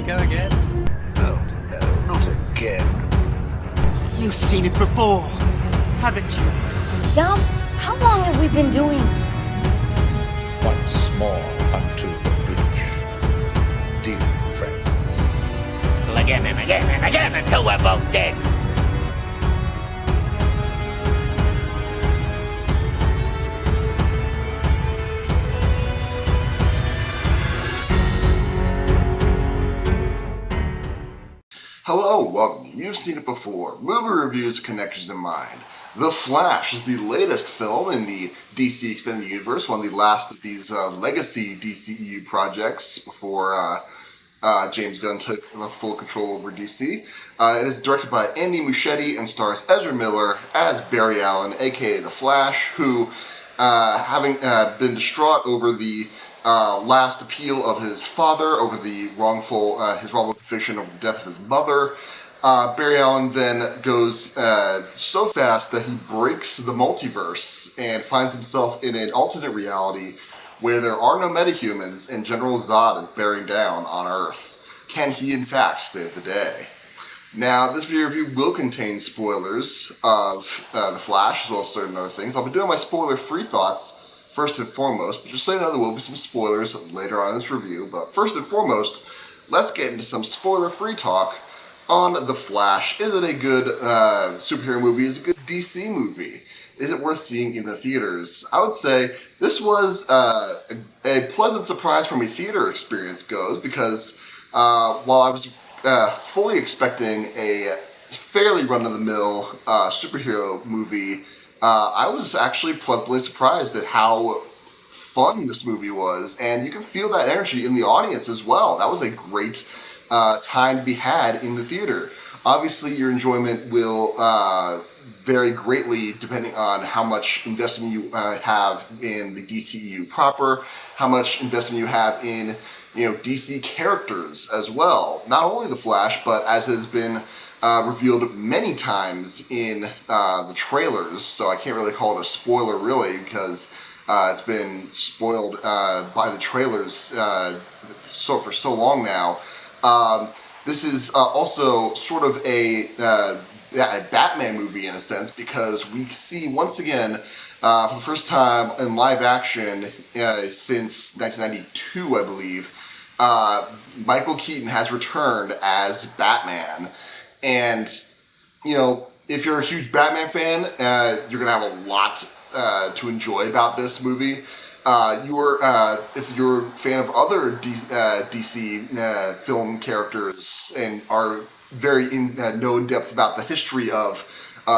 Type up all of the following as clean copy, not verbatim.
go again? Oh, no, not again. You've seen it before, haven't you? Dom, how long have we been doing this? Once more unto the breach, dear friends. Again and again and again until we're both dead. Hello, welcome to You've Seen It Before, movie reviews with connections in mind. The Flash is the latest film in the DC Extended Universe, one of the last of these legacy DCEU projects before James Gunn took full control over DC. It is directed by Andy Muschietti and stars Ezra Miller as Barry Allen, aka The Flash, who, having been distraught over the last appeal of his father over the wrongful conviction over the death of his mother, Barry Allen then goes so fast that he breaks the multiverse and finds himself in an alternate reality where there are no metahumans and General Zod is bearing down on Earth. Can he in fact save the day? Now, this video review will contain spoilers of The Flash as well as certain other things. I'll be doing my spoiler-free thoughts first and foremost, but just so you know, there will be some spoilers later on in this review. But first and foremost, let's get into some spoiler-free talk on The Flash. Is it a good superhero movie? Is it a good DC movie? Is it worth seeing in the theaters? I would say this was a pleasant surprise from a theater experience goes, because while I was fully expecting a fairly run-of-the-mill superhero movie, I was actually pleasantly surprised at how fun this movie was, and you can feel that energy in the audience as well. That was a great time to be had in the theater. Obviously, your enjoyment will vary greatly depending on how much investment you have in the DCEU proper, how much investment you have in DC characters as well. Not only the Flash, but as has been revealed many times in the trailers, so I can't really call it a spoiler really, because it's been spoiled by the trailers for so long now. This is also sort of a Batman movie in a sense, because we see once again for the first time in live action since 1992, I believe, Michael Keaton has returned as Batman. And, if you're a huge Batman fan, you're going to have a lot to enjoy about this movie. If you're a fan of other DC film characters and are very know in depth about the history of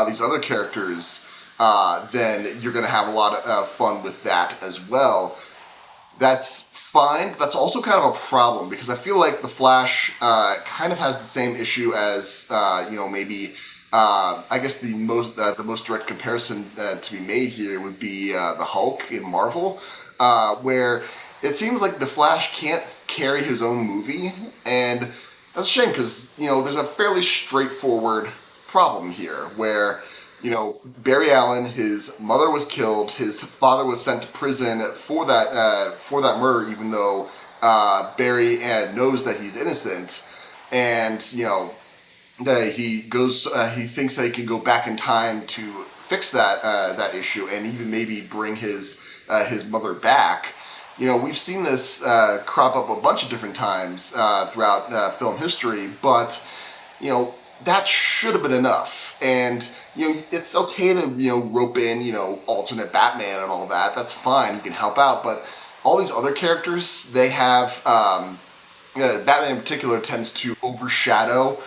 these other characters, then you're going to have a lot of fun with that as well. That's fine, but that's also kind of a problem, because I feel like The Flash kind of has the same issue as maybe I guess the most direct comparison to be made here would be the Hulk in Marvel, where it seems like The Flash can't carry his own movie, and that's a shame, because there's a fairly straightforward problem here where Barry Allen, his mother was killed, his father was sent to prison for that murder, even though Barry knows that he's innocent, and he thinks that he can go back in time to fix that issue and even maybe bring his mother back. We've seen this crop up a bunch of different times throughout film history, but that should have been enough. And it's okay to rope in alternate Batman and all that. That's fine. He can help out. But all these other characters, they have Batman in particular tends to overshadow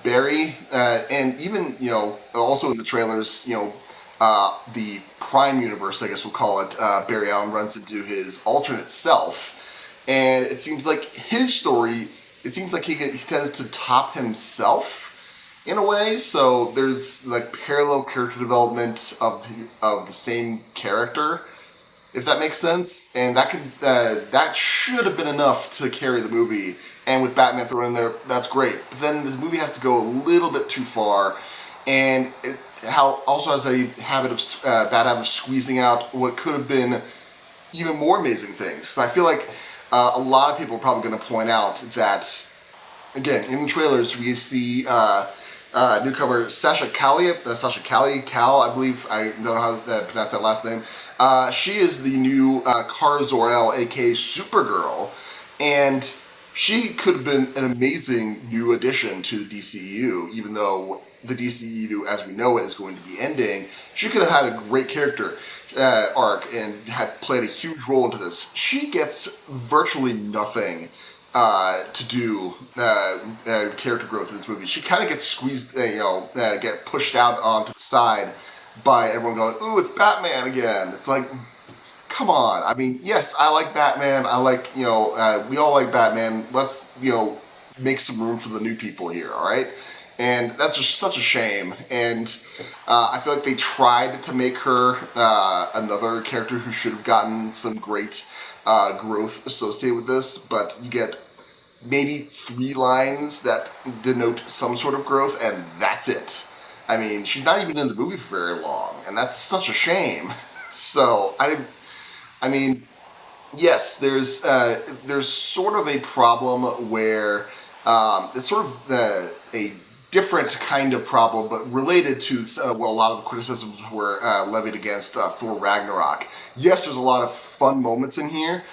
Barry, and even also in the trailers, the Prime Universe, I guess we'll call it. Barry Allen runs into his alternate self, and it seems like his story. It seems like he tends to top himself in a way, so there's like parallel character development of the same character, if that makes sense, and that should have been enough to carry the movie. And with Batman thrown in there, that's great. But then this movie has to go a little bit too far, and it also has a bad habit of squeezing out what could have been even more amazing things. So I feel like a lot of people are probably going to point out that, again, in the trailers we see newcomer Sasha Cal, I believe, I don't know how to pronounce that last name. She is the new Kara Zor-El, aka Supergirl, and she could have been an amazing new addition to the DCEU, even though the DCEU as we know it is going to be ending. She could have had a great character arc and had played a huge role into this. She gets virtually nothing to do character growth in this movie. She kind of gets squeezed, get pushed out onto the side by everyone going, "Ooh, it's Batman again." It's like, come on. I mean, yes, I like Batman. I like, we all like Batman. Let's, make some room for the new people here, all right? And that's just such a shame. And I feel like they tried to make her another character who should have gotten some great growth associated with this, but you get maybe 3 lines that denote some sort of growth, and that's it. I mean, she's not even in the movie for very long, and that's such a shame. So, I mean, yes, there's sort of a problem where it's sort of a different kind of problem, but related to what a lot of the criticisms were levied against Thor Ragnarok. Yes, there's a lot of fun moments in here,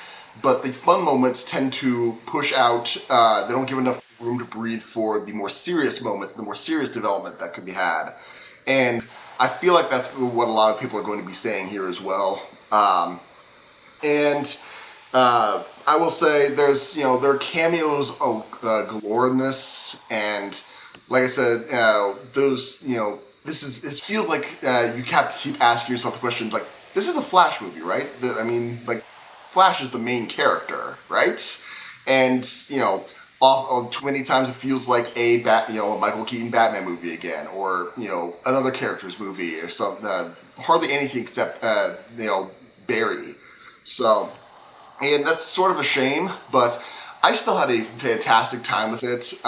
but the fun moments tend to push out, they don't give enough room to breathe for the more serious moments, the more serious development that could be had. And I feel like that's what a lot of people are going to be saying here as well. I will say there are cameos galore in this, and like I said, it feels like you have to keep asking yourself the questions like, this is a Flash movie, right? Flash is the main character, right? And, too many times it feels like a Michael Keaton Batman movie again, or, another character's movie, or something, hardly anything except, Barry. So, and that's sort of a shame, but I still had a fantastic time with it.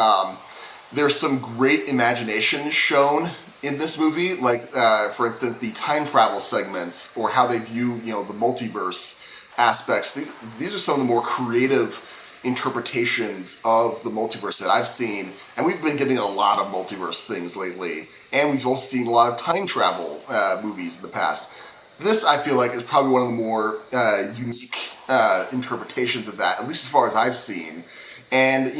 There's some great imagination shown in this movie, like, for instance, the time travel segments, or how they view, the multiverse aspects. These are some of the more creative interpretations of the multiverse that I've seen, and we've been getting a lot of multiverse things lately, and we've also seen a lot of time travel movies in the past. This, I feel like, is probably one of the more unique interpretations of that, at least as far as I've seen. And,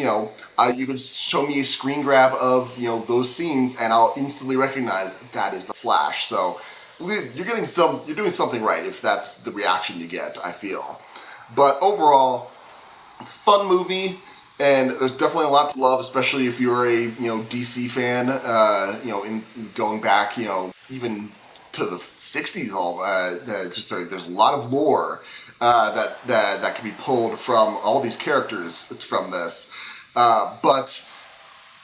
you could show me a screen grab of, those scenes, and I'll instantly recognize that is the Flash. So, you're doing something right if that's the reaction you get, I feel. But overall, fun movie, and there's definitely a lot to love, especially if you're a, DC fan, in going back, even to the 60s. There's a lot of lore that can be pulled from all these characters from this. But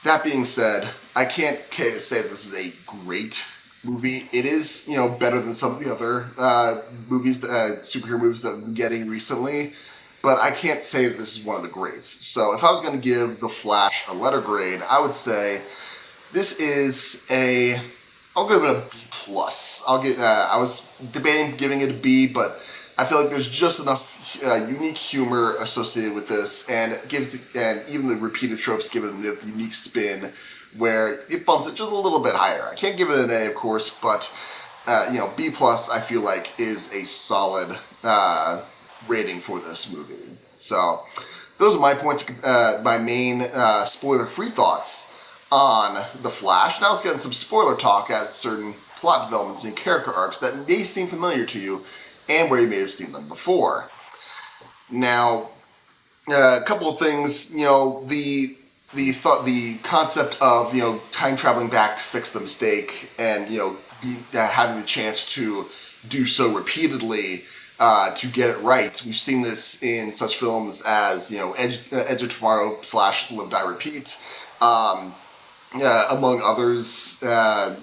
that being said, I can't say this is a great movie. It is, better than some of the other superhero movies that I've been getting recently. But I can't say that this is one of the greats. So if I was going to give The Flash a letter grade, I would say this is I'll give it a B+. I was debating giving it a B, but I feel like there's just enough unique humor associated with this, and even the repeated tropes give it a unique spin where it bumps it just a little bit higher. I can't give it an A, of course, but B+, I feel like, is a solid rating for this movie. So those are my points, my main spoiler-free thoughts on The Flash. Now let's get into some spoiler talk as certain plot developments and character arcs that may seem familiar to you and where you may have seen them before. Now, a couple of things, the concept of, time traveling back to fix the mistake, and, having the chance to do so repeatedly to get it right. We've seen this in such films as, Edge of Tomorrow / Live, Die, Repeat, among others. There's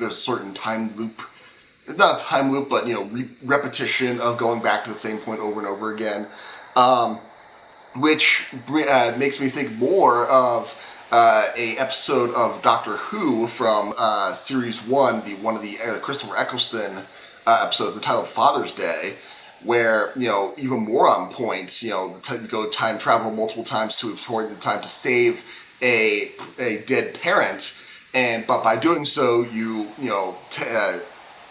a certain time loop, not a time loop, but repetition of going back to the same point over and over again, which makes me think more of a episode of Doctor Who from Series 1, one of the Christopher Eccleston episodes entitled Father's Day, where, even more on point, you go time travel multiple times to a point in time to save a dead parent, but by doing so,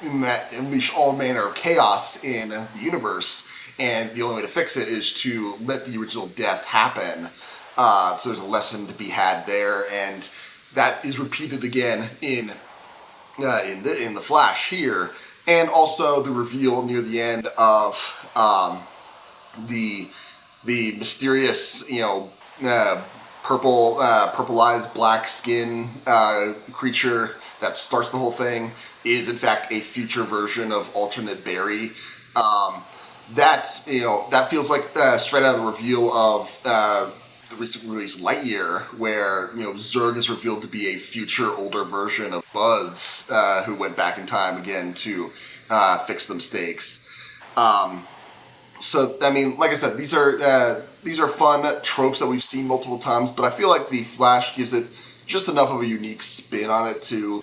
unleash all manner of chaos in the universe, and the only way to fix it is to let the original death happen. So there's a lesson to be had there, and that is repeated again in the Flash here, and also the reveal near the end of the mysterious purple eyes, black skin creature that starts the whole thing is in fact a future version of alternate Barry. That feels like straight out of the reveal of the recent release Lightyear, where Zurg is revealed to be a future older version of Buzz, who went back in time again to fix the mistakes. So I mean, like I said, these are fun tropes that we've seen multiple times, but I feel like the Flash gives it just enough of a unique spin on it to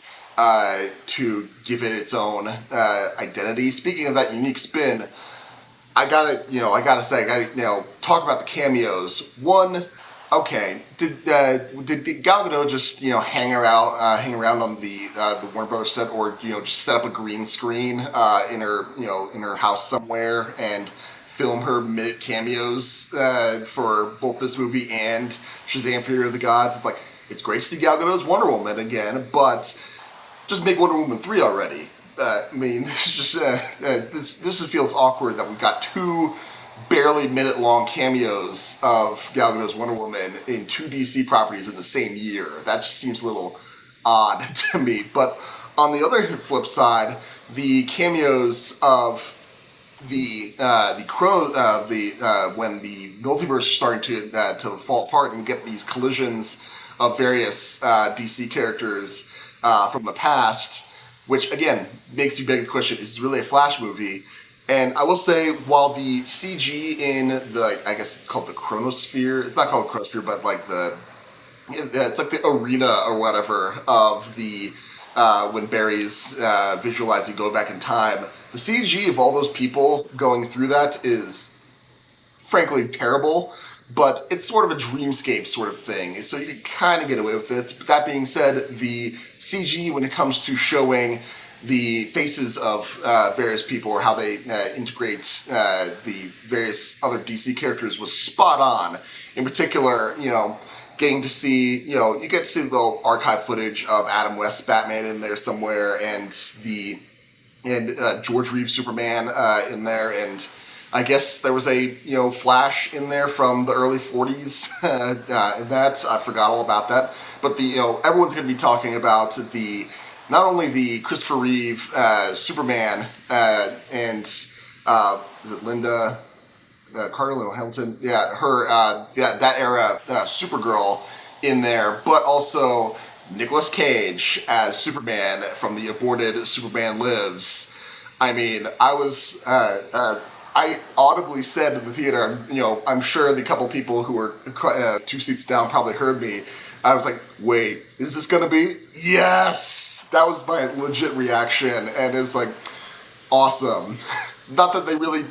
give it its own identity. Speaking of that unique spin, I gotta talk about the cameos. One, okay, did Gal Gadot just hang around on the Warner Brothers set, or just set up a green screen in her house somewhere and film her minute cameos for both this movie and Shazam: Fury of the Gods? It's like, it's great to see Gal Gadot's Wonder Woman again, but just make Wonder Woman 3 already. I mean, this feels awkward that we got two barely minute-long cameos of Gal Gadot's Wonder Woman in two DC properties in the same year. That just seems a little odd to me. But on the other flip side, the cameos of when the multiverse is starting to fall apart and get these collisions of various DC characters from the past, which again makes you beg the question: is this really a Flash movie? And I will say, while the CG in I guess it's called the Chronosphere, it's not called the Chronosphere, but it's like the arena or whatever of the when Barry's visualizing going back in time, the CG of all those people going through that is frankly terrible, but it's sort of a dreamscape sort of thing, so you can kind of get away with it. But that being said, the CG when it comes to showing the faces of various people, or how they integrate the various other DC characters, was spot on. In particular, getting to see, you get to see little archive footage of Adam West's Batman in there somewhere, and George Reeves' Superman in there, and I guess there was a Flash in there from the early 40s. I forgot all about that. But everyone's going to be talking about not only the Christopher Reeve Superman and is it Linda Carter, Linda Hamilton? Yeah, her that era Supergirl in there, but also Nicolas Cage as Superman from the aborted Superman Lives. I mean, I audibly said in the theater, I'm sure the couple people who were two seats down probably heard me. I was like, wait, is this gonna be? Yes! That was my legit reaction, and it was like, awesome. Not that they really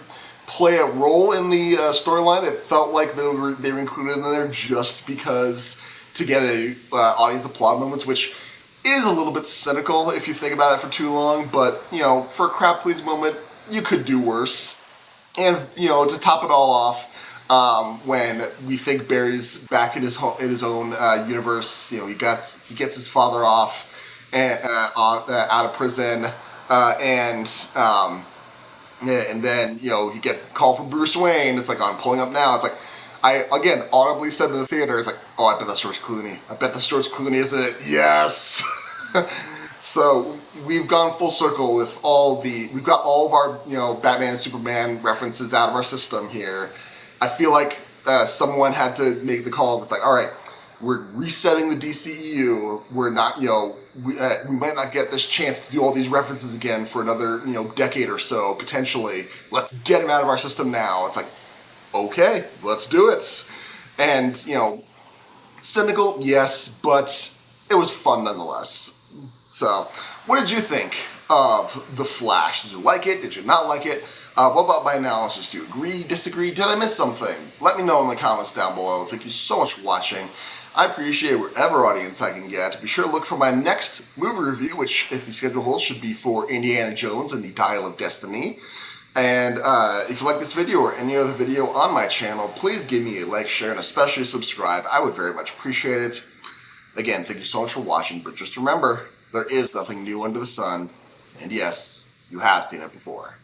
play a role in the storyline. It felt like they were included in there just because to get a audience applaud moments, which is a little bit cynical if you think about it for too long, but for a crowd pleasing moment, you could do worse. And to top it all off, when we think Barry's back in his own universe, he gets his father off and out of prison, and then he get called from Bruce Wayne. It's like, I'm pulling up now. It's like, I again audibly said in the theater, it's like, oh, I bet that's George Clooney. I bet that's George Clooney, isn't it? Yes. So we've gone full circle with we've got all of our Batman and Superman references out of our system here. I feel like someone had to make the call. It's like, all right, we're resetting the DCEU. We're not, we might not get this chance to do all these references again for another, decade or so, potentially. Let's get them out of our system now. It's like, okay, let's do it. And, cynical, yes, but it was fun nonetheless. So, what did you think of The Flash? Did you like it? Did you not like it? What about my analysis? Do you agree, disagree? Did I miss something? Let me know in the comments down below. Thank you so much for watching. I appreciate whatever audience I can get. Be sure to look for my next movie review, which, if the schedule holds, should be for Indiana Jones and the Dial of Destiny. And if you like this video or any other video on my channel, please give me a like, share, and especially subscribe. I would very much appreciate it. Again, thank you so much for watching, but just remember, there is nothing new under the sun. And yes, you have seen it before.